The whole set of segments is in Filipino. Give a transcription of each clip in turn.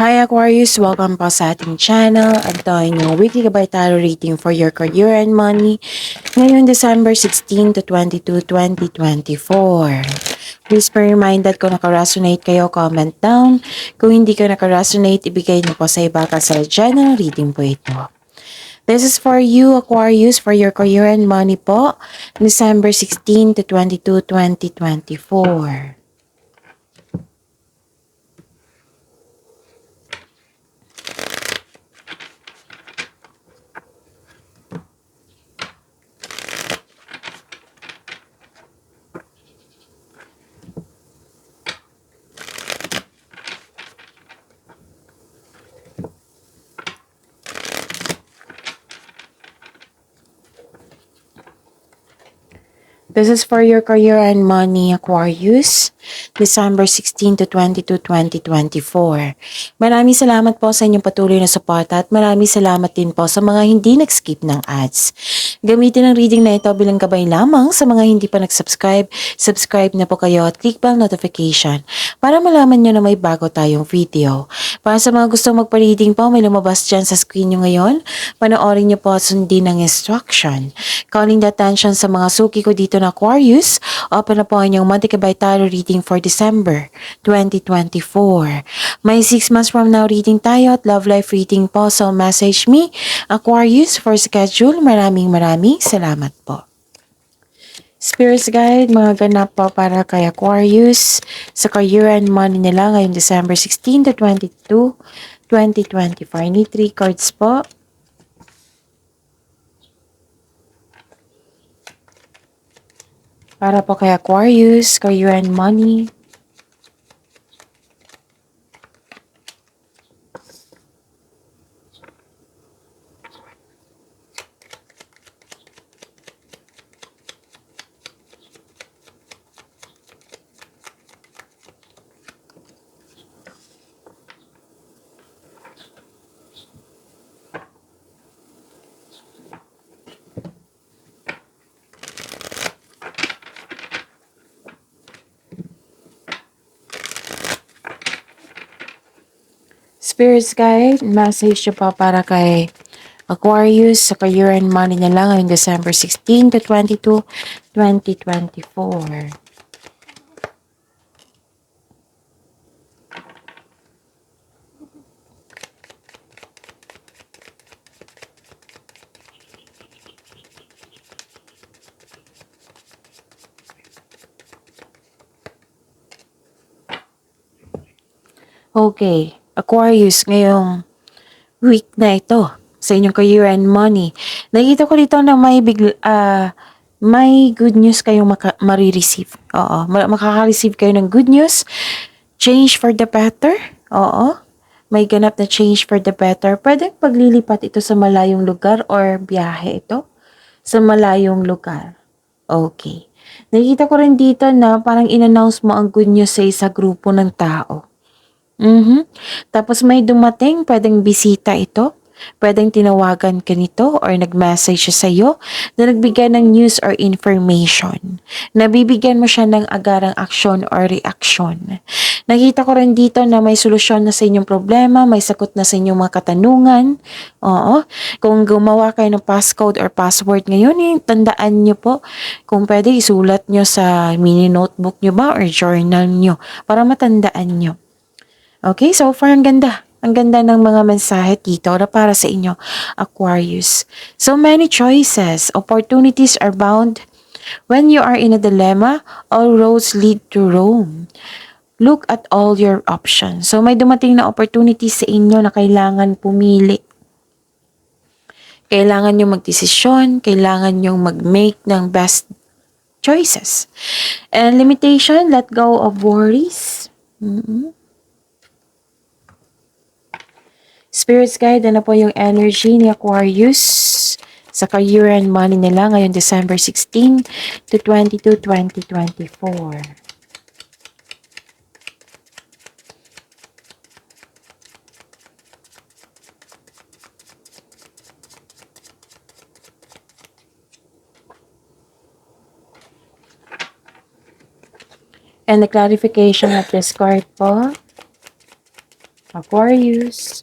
Hi Aquarius! Welcome po sa ating channel. Ito ay inyong weekly gabay tarot reading for your career and money ngayon December 16 to 22, 2024. Please be reminded kung naka-resonate kayo, comment down. Kung hindi ka naka-resonate, ibigay niyo po sa iba kasi general reading po ito. This is for you Aquarius for your career and money po December 16 to 22, 2024. This is for your career and money, Aquarius, December 16 to 22, 2024. Maraming salamat po sa inyong patuloy na suporta at maraming salamat din po sa mga hindi nag-skip ng ads. Gamitin ang reading na ito bilang gabay lamang sa mga hindi pa nag-subscribe. Subscribe na po kayo at click bell notification para malaman nyo na may bago tayong video. Para sa mga gustong magpa-reading po, may lumabas dyan sa screen nyo ngayon. Panoorin nyo po at sundin ang instruction. Calling the attention sa mga suki ko dito na Aquarius, open na po ang inyong monthly gabay tarot reading for December 2024. May 6 months from now reading tayo at love life reading po. So message me, Aquarius, for schedule. Maraming salamat po. Spirits Guide, mga ganap po para kay Aquarius sa career and money nila ngayong December 16 to 22, 2024. Need 3 cards po. Para po kay Aquarius, career and money. Spirits Guide, message nyo pa para kay Aquarius sa career and money niya lang ngayong December 16 to 22, 2024. Okay, Aquarius, ngayong week na ito sa inyong career and money. Nakita ko dito na may good news kayong marireceive. Oo, makaka-receive kayo ng good news. Change for the better. Oo, may ganap na change for the better. Pwedeng paglilipat ito sa malayong lugar or biyahe ito sa malayong lugar. Okay. Nakita ko rin dito na parang in-announce mo ang good news sa isa grupo ng tao. Tapos may dumating, pwedeng bisita ito. Pwedeng tinawagan ka nito or nag-message siya sa'yo na nagbigay ng news or information. Nabibigyan mo siya ng agarang aksyon or reaksyon. Nakita ko rin dito na may solusyon na sa inyong problema, may sagot na sa inyong mga katanungan. Oo. Kung gumawa kayo ng passcode or password ngayon, tandaan nyo po. Kung pwede, isulat nyo sa mini notebook nyo ba or journal nyo para matandaan nyo. Okay, so far ang ganda. Ang ganda ng mga mensahe dito na para sa inyo, Aquarius. So many choices. Opportunities are bound. When you are in a dilemma, all roads lead to Rome. Look at all your options. So may dumating na opportunities sa inyo na kailangan pumili. Kailangan nyo magdesisyon. Kailangan nyo mag-make ng best choices. And limitation, let go of worries. Spirits Guide, ano po yung energy ni Aquarius sa career and money nila ngayon December 16 to 22, 2024. And the clarification of this card po. Aquarius.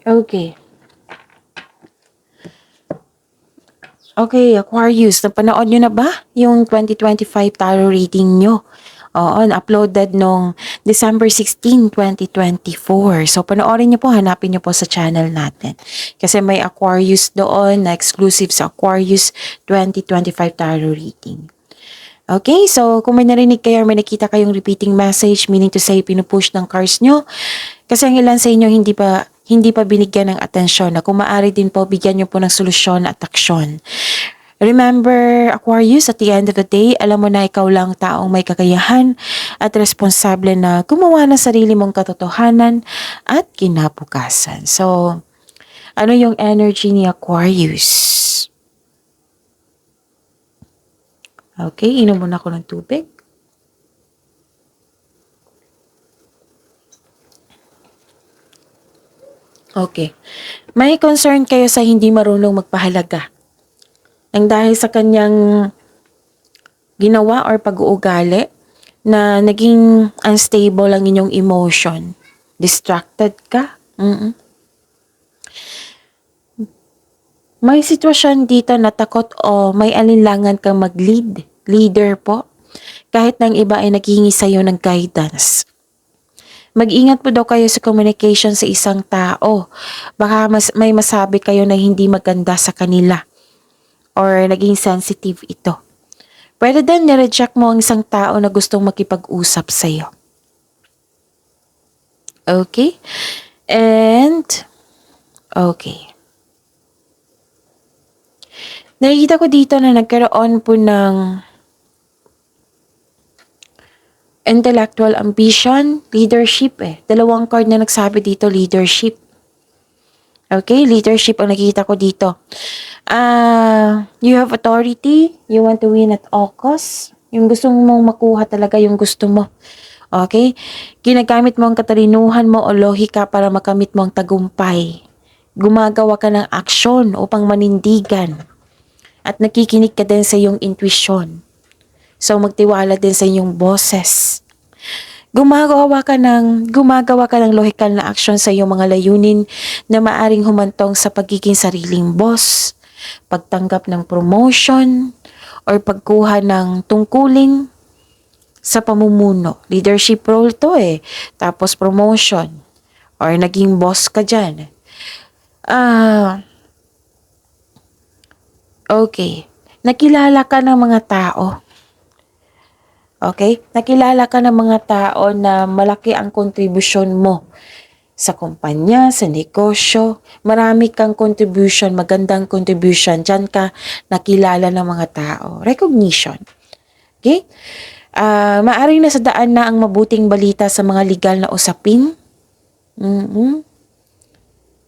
Okay. Okay, Aquarius, napanood nyo na ba yung 2025 tarot reading nyo? Oo, na-uploaded nung December 16, 2024. So, panoorin nyo po, hanapin nyo po sa channel natin. Kasi may Aquarius doon na exclusive sa Aquarius 2025 tarot reading. Okay, so kung may narinig kayo or may nakita kayong repeating message, meaning to say pinupush ng cards nyo, kasi ang ilan sa inyo hindi pa binigyan ng atensyon na kung maaari din po bigyan nyo po ng solusyon at aksyon. Remember, Aquarius, at the end of the day, alam mo na ikaw lang taong may kakayahan at responsable na gumawa ng sarili mong katotohanan at kinabukasan. So, ano yung energy ni Aquarius? Okay, inom muna ako ng tubig. Okay. May concern kayo sa hindi marunong magpahalaga. Nang dahil sa kanyang ginawa or pag-uugali na naging unstable ang inyong emotion. Distracted ka. May sitwasyon dito na takot o may alinlangan kang mag-lead. Leader po. Kahit nang iba ay naghihingi sa iyo ng guidance. Mag-ingat po daw kayo sa communication sa isang tao. Baka may masabi kayo na hindi maganda sa kanila. Or naging sensitive ito. Pwede din nireject mo ang isang tao na gustong makipag-usap sa'yo. Okay? And, okay. Nakikita ko dito na nagkaroon po ng intellectual ambition, leadership eh. Dalawang card na nagsabi dito, leadership. Okay, leadership ang nakikita ko dito. You have authority, you want to win at all costs. Yung gusto mong makuha talaga yung gusto mo. Okay? Ginagamit mo ang katalinuhan mo o lohika para makamit mo ang tagumpay. Gumagawa ka ng aksyon upang manindigan. At nakikinig ka din sa iyong intuition. So magtiwala din sa iyong boses. Gumagawa ka ng lohikal na aksyon sa iyong mga layunin na maaring humantong sa pagiging sariling boss, pagtanggap ng promotion, or pagkuha ng tungkulin sa pamumuno. Leadership role to eh. Tapos promotion. Or naging boss ka dyan. Okay. Nakilala ka ng mga tao. Okay? Nakilala ka ng mga tao na malaki ang kontribusyon mo sa kumpanya, sa negosyo. Marami kang contribution, magandang contribution. Diyan ka nakilala ng mga tao. Recognition. Okay? Maaring nasa daan na ang mabuting balita sa mga legal na usapin. Yun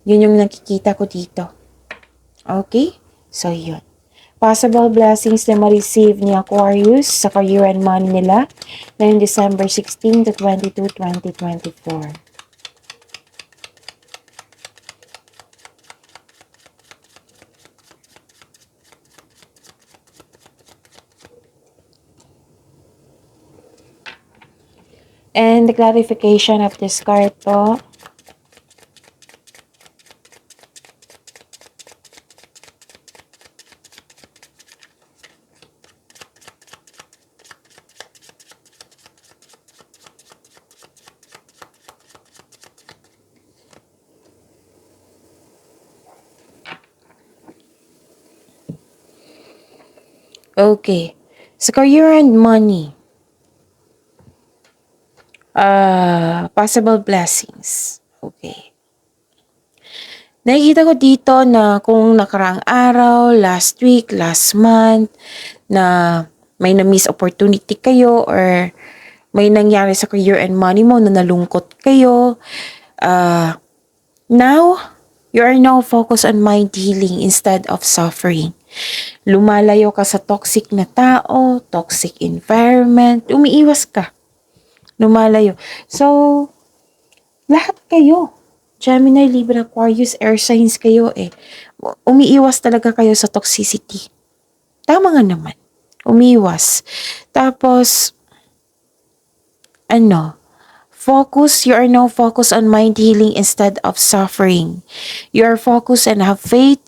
yung nakikita ko dito. Okay? So, yun. Possible blessings na ma-receive ni Aquarius sa career and money nila ngayong December 16 to 22, 2024. And the clarification of this card po. Okay. Sa career and money. Possible blessings. Okay. Nakikita ko dito na kung nakaraang araw, last week, last month, na may na-miss opportunity kayo or may nangyari sa career and money mo na nalungkot kayo. Now, you are now focused on mind healing instead of suffering. Lumalayo ka sa toxic na tao, toxic environment, umiiwas ka. Lumalayo. So, Lahat kayo. Gemini, Libra, Aquarius, air signs kayo eh. Umiiwas talaga kayo sa toxicity. Tama nga naman. Umiiwas. Tapos, focus, you are now focused on mind healing instead of suffering. You are focused and have faith.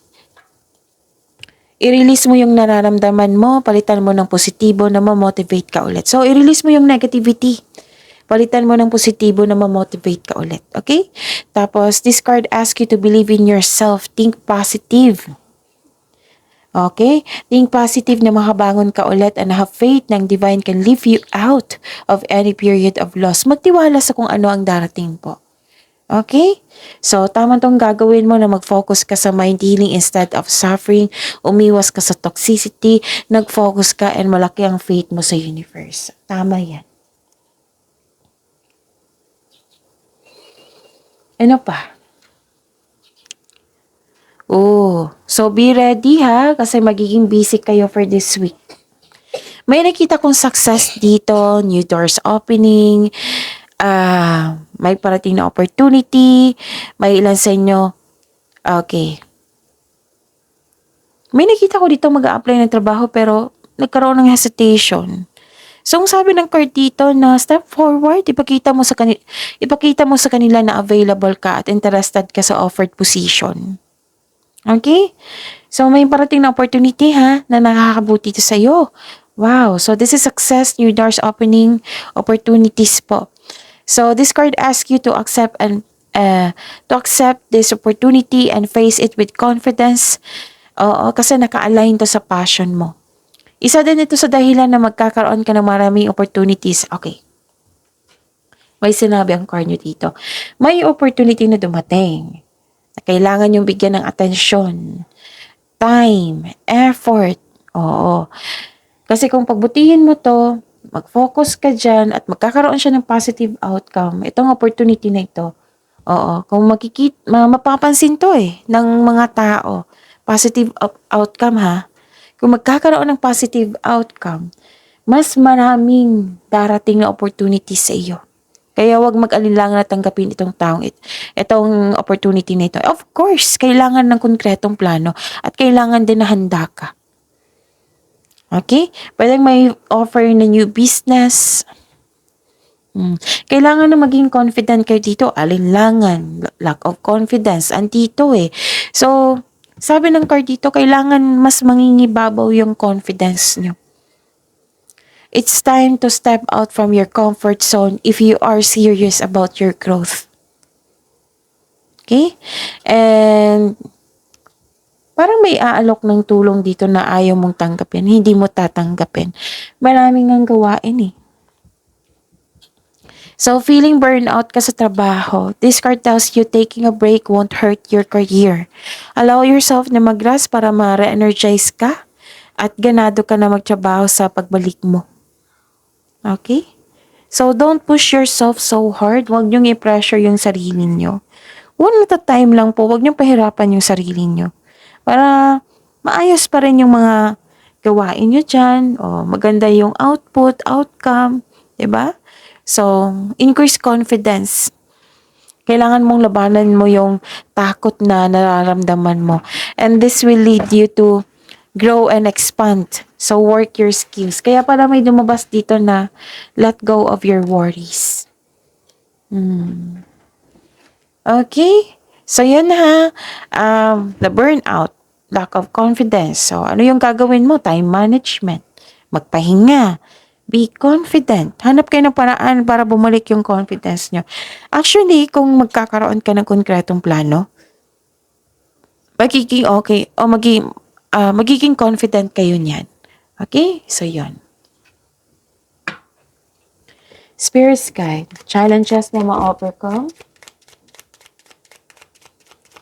I-release mo yung nararamdaman mo, palitan mo ng positibo na ma-motivate ka ulit. So, i-release mo yung negativity. Palitan mo ng positibo na ma-motivate ka ulit. Okay? Tapos, this card asks you to believe in yourself. Think positive. Okay? Think positive na makabangon ka ulit and have faith ng divine can lift you out of any period of loss. Magtiwala sa kung ano ang darating po. Okay? So, tama tong gagawin mo na mag-focus ka sa mind healing instead of suffering. Umiwas ka sa toxicity. Nag-focus ka and malaki ang faith mo sa universe. Tama yan. Ano pa? Oh, so be ready ha kasi magiging busy kayo for this week. May nakita kong success dito, new doors opening, may parating na opportunity, may ilan sa inyo, okay. May nakita ko dito mag-a-apply ng trabaho pero nagkaroon ng hesitation. So, ang sabi ng card dito na step forward, ipakita mo sa kanila na available ka at interested ka sa offered position. Okay? So, may parating na opportunity ha, na nakakabuti ito sa'yo. Wow. So, this is success, new doors opening, opportunities po. So, this card asks you to accept this opportunity and face it with confidence. Oo, kasi naka-align to sa passion mo. Isa din ito sa dahilan na magkakaroon ka ng maraming opportunities. Okay. May sinabi ang card nyo dito. May opportunity na dumating na kailangan yung bigyan ng atensyon, time, effort. Oo. Kasi kung pagbutihin mo to, mag-focus ka dyan at magkakaroon siya ng positive outcome, itong opportunity na ito, oo, kung mapapansin to ng mga tao, positive outcome ha, kung magkakaroon ng positive outcome, mas maraming darating na opportunities sa iyo. Kaya wag mag-alinlangan na tanggapin itong opportunity na ito. Of course, kailangan ng konkretong plano at kailangan din na handa ka. Okay? Pwedeng may offer na new business. Kailangan na maging confident kayo dito. Alinlangan, lack of confidence, andito eh. So, sabi ng card dito, kailangan mas mangingibabaw yung confidence nyo. It's time to step out from your comfort zone if you are serious about your growth. Okay? And parang may aalok ng tulong dito na ayaw mong tanggapin, hindi mo tatanggapin. Maraming ang gawain eh. So, feeling burnout ka sa trabaho, this card tells you taking a break won't hurt your career. Allow yourself na mag-rest para ma-re-energize ka at ganado ka na magtrabaho sa pagbalik mo. Okay? So, don't push yourself so hard. Huwag niyong i-pressure yung sarili niyo. One at a time lang po. Huwag niyong pahirapan yung sarili niyo. Para maayos pa rin yung mga gawain niyo dyan. O, maganda yung output, outcome. Diba? So, increase confidence. Kailangan mong labanan mo yung takot na nararamdaman mo. And this will lead you to grow and expand. So, work your skills. Kaya pala may lumabas dito na let go of your worries. Okay? So, yun ha. The burnout, lack of confidence. So, ano yung gagawin mo? Time management. Magpahinga. Be confident. Hanap kayo ng paraan para bumalik yung confidence nyo. Actually, kung magkakaroon ka ng konkretong plano, magiging okay o magiging confident kayo niyan. Okay? So, yun. Spirit's Guide. Challenges na ma-overcome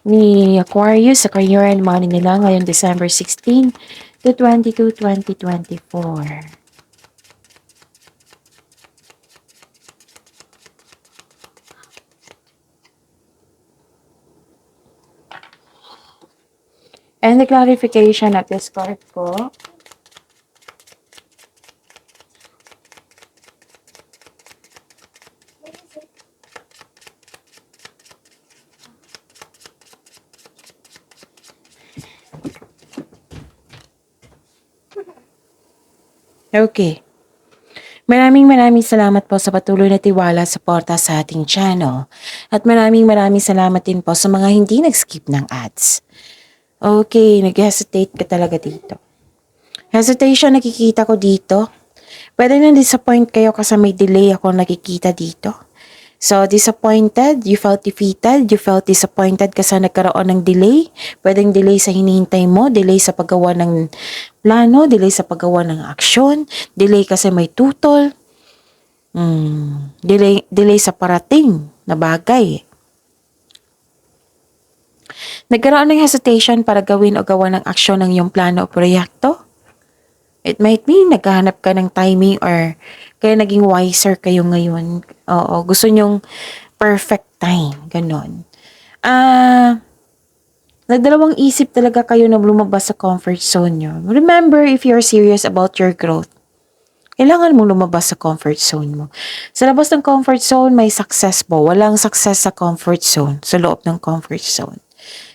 ni Aquarius sa career and money nila ngayong December 16 to 22, 2024. And the clarification of this card ko, Okay. Maraming salamat po sa patuloy na tiwala, suporta sa ating channel. At maraming salamat din po sa mga hindi nag-skip ng ads. Okay, nag-hesitate ka talaga dito. Hesitation nakikita ko dito. Pwede na disappoint kayo kasi may delay ako nakikita dito. So, disappointed, you felt defeated, you felt disappointed kasi nagkaroon ng delay. Pwedeng delay sa hinihintay mo, delay sa paggawa ng plano, delay sa paggawa ng aksyon, delay kasi may tutol, delay sa parating na bagay. Nagkaroon ng hesitation para gawin o gawa ng aksyon ng iyong plano o proyekto. It might be naghahanap ka ng timing or kaya naging wiser kayo ngayon. Oo, gusto nyong perfect time. Ganon. Nagdalawang isip talaga kayo na lumabas sa comfort zone nyo. Remember, if you're serious about your growth, kailangan mo lumabas sa comfort zone mo. Sa labas ng comfort zone, may success po. Walang success sa comfort zone, sa loob ng comfort zone.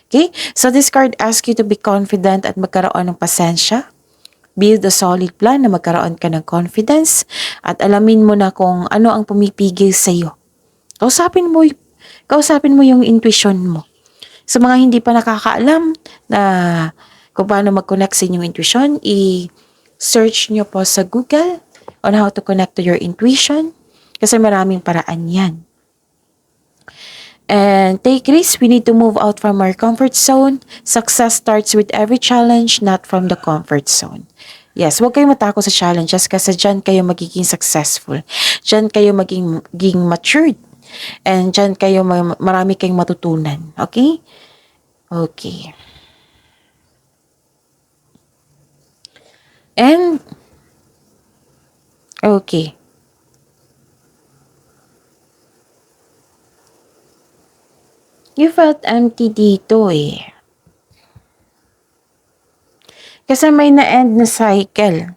Okay? So this card asks you to be confident at magkaroon ng pasensya. Build a solid plan na magkaroon ka ng confidence at alamin mo na kung ano ang pumipigil sa iyo. Kausapin mo yung intuition mo. Sa mga hindi pa nakakaalam na kung paano mag-connect sa inyong intuition, i-search nyo po sa Google on how to connect to your intuition kasi maraming paraan yan. And take risks. We need to move out from our comfort zone. Success starts with every challenge, not from the comfort zone. Yes, huwag kayong matakot sa challenges kasi dyan kayo magiging successful. Dyan kayo magiging matured. And dyan kayo marami kayong matutunan. Okay? Okay. And, okay. You felt empty dito eh. Kasi may na-end na cycle.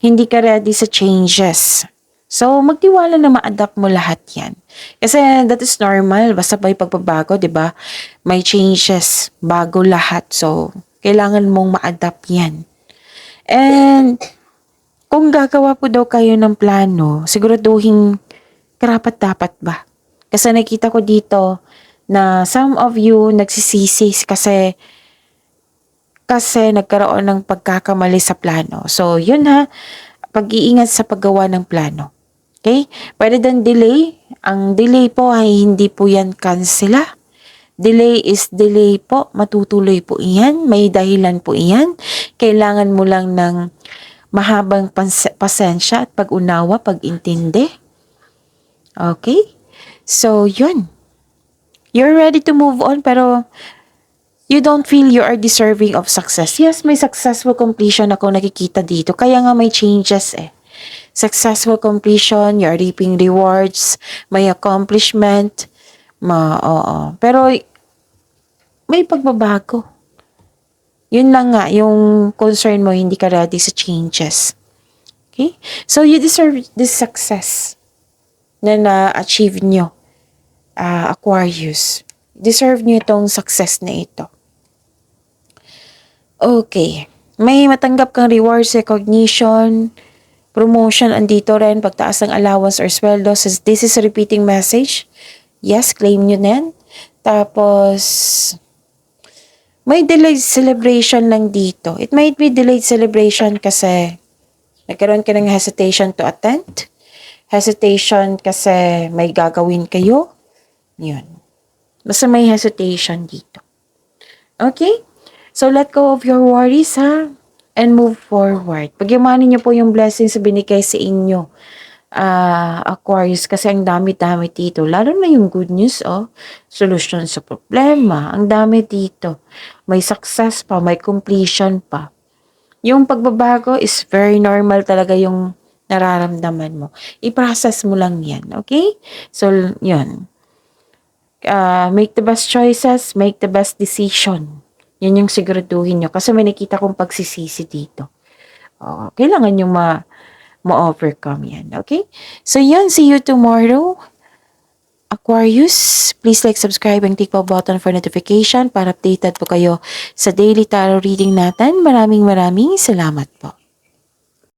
Hindi ka ready sa changes. So, magtiwala na ma-adapt mo lahat yan. Kasi that is normal. Basta may pagbabago, di ba? May changes. Bago lahat. So, kailangan mong ma-adapt yan. And, kung gagawa po daw kayo ng plano, siguraduhin karapat-dapat ba? Kasi nakita ko dito na some of you nagsisisi kasi nagkaroon ng pagkakamali sa plano. So, yun ha, pag-iingat sa paggawa ng plano. Okay? Pwede din delay. Ang delay po ay hindi po yan kansela. Delay is delay po. Matutuloy po iyan. May dahilan po iyan. Kailangan mo lang ng mahabang pasensya at pag-unawa, pag-intindi. Okay? So, yun. You're ready to move on pero you don't feel you are deserving of success. Yes, may successful completion ako nakikita dito. Kaya nga may changes eh. Successful completion, you're reaping rewards, may accomplishment, pero may pagbabago. Yun lang nga, yung concern mo, hindi ka ready sa changes. Okay? So, you deserve this success na na-achieve nyo. Aquarius. Deserve nyo itong success na ito. Okay. May matanggap kang rewards, recognition, promotion, andito rin, pagtaas ng allowance or sweldo. So, this is a repeating message. Yes, claim nyo din. Tapos, may delayed celebration lang dito. It might be delayed celebration kasi nagkaroon ka ng hesitation to attend. Hesitation kasi may gagawin kayo. Yun. Basta may hesitation dito. Okay? So, let go of your worries, ha? And move forward. Pagyamanin niyo po yung blessings na binigay sa inyo, Aquarius, kasi ang dami-dami dito. Lalo na yung good news, Solution sa problema. Ang dami dito. May success pa, may completion pa. Yung pagbabago is very normal talaga yung nararamdaman mo. I-process mo lang yan, okay? So, yun. Make the best choices, make the best decision. Yan yung siguraduhin nyo. Kasi may nakita kong pagsisisi dito. Kailangan yung ma-overcome yan. Okay? So yan, see you tomorrow. Aquarius, please like, subscribe, and click the button for notification para updated po kayo sa daily tarot reading natin. Maraming salamat po.